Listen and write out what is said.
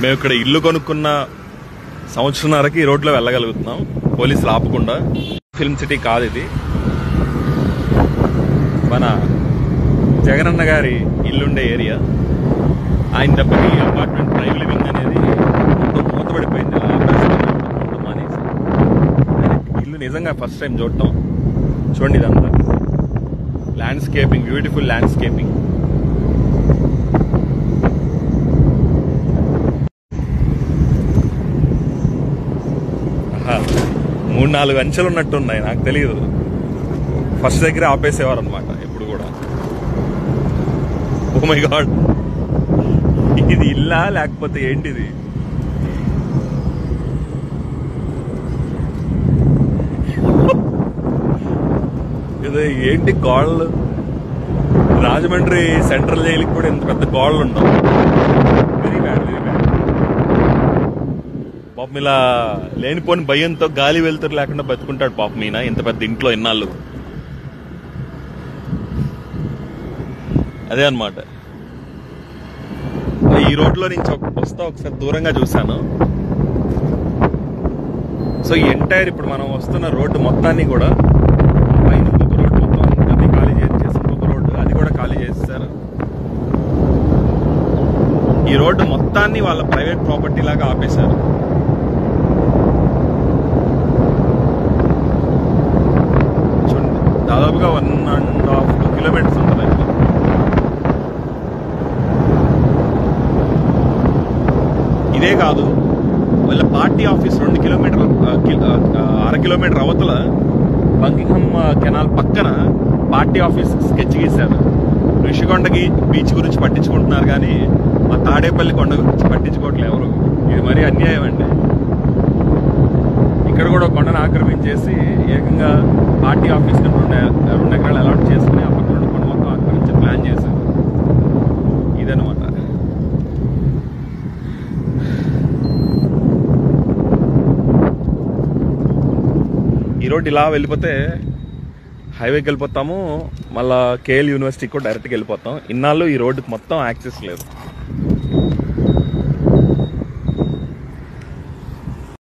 మేము ఇక్కడ ఇల్లు కొనుక్కున్న సంవత్సరంన్నరకి ఈ రోడ్లో వెళ్ళగలుగుతున్నాం పోలీసులు ఆపకుండా. ఫిల్మ్ సిటీ కాదు ఇది, మన జగనన్న గారి ఇల్లుండే ఏరియా. ఆయన దెబ్బకి అపార్ట్మెంట్ ప్రైమ్ లివింగ్ అనేది మూతపడిపోయింది. మానేసి ఇల్లు నిజంగా ఫస్ట్ టైం చూడటం. చూడండి ఇదంతా ల్యాండ్స్కేపింగ్, బ్యూటిఫుల్ ల్యాండ్స్కేపింగ్. మూడు నాలుగు అంచెలు ఉన్నట్టున్నాయి, నాకు తెలియదు. ఫస్ట్ దగ్గర ఆపేసేవారు అనమాట ఎప్పుడు కూడా. ఓ మై గాడ్, ఇది ఇల్లా లేకపోతే ఏంటిది? ఇది ఏంటి గోడలు? రాజమండ్రి సెంట్రల్ జైలుకి కూడా ఇంత పెద్ద గోడలు ఉండవు. Very bad, very bad. పాపం ఇలా లేనిపోని భయంతో గాలి వెళ్తురు లేకుండా బతుకుంటాడు పాపం ఈయన ఇంత పెద్ద ఇంట్లో ఇన్నాళ్ళు. అదే అనమాట. ఈ రోడ్లో నుంచి వస్తా ఒకసారి దూరంగా చూశాను. సో ఎంటైర్ ఇప్పుడు మనం వస్తున్న రోడ్డు మొత్తాన్ని కూడా పైన ఇంకొక రోడ్డు మొత్తం అంతా ఖాళీ చేసి ఇంకొక రోడ్డు అది కూడా ఖాళీ చేసేసారు. ఈ రోడ్డు మొత్తాన్ని వాళ్ళ ప్రైవేట్ ప్రాపర్టీ లాగా ఆపేశారు. చూడండి, దాదాపుగా 1.5 కిలోమీటర్స్ ఉంటుంది. ఇదే కాదు, వాళ్ళ పార్టీ ఆఫీస్ 2 కిలోమీటర్ల 1/2 కిలోమీటర్ అవతల బంకింగ్హామ్ కెనాల్ పక్కన పార్టీ ఆఫీస్ స్కెచ్ గీశారు. ఋషికొండకి బీచ్ గురించి పట్టించుకుంటున్నారు కానీ మా తాడేపల్లి కొండ గురించి పట్టించుకోవట్లేదు ఎవరు. ఇది మరీ అన్యాయం అండి. ఇక్కడ కూడా కొండను ఆక్రమించేసి ఏకంగా పార్టీ ఆఫీస్ 2 ఎకరాలు అలాట్ చేసుకుని ఆ పక్కన కొండ మొత్తం ఆక్రమించి ప్లాన్ చేశారు. ఇదనమాట. ఈ రోడ్ ఇలా వెళ్ళిపోతే హైవేకి వెళ్ళిపోతాము, మళ్ళా కేఎల్ యూనివర్సిటీకి కూడా డైరెక్ట్గా వెళ్ళిపోతాం. ఇన్నాళ్ళు ఈ రోడ్డుకి మొత్తం యాక్సెస్ లేదు.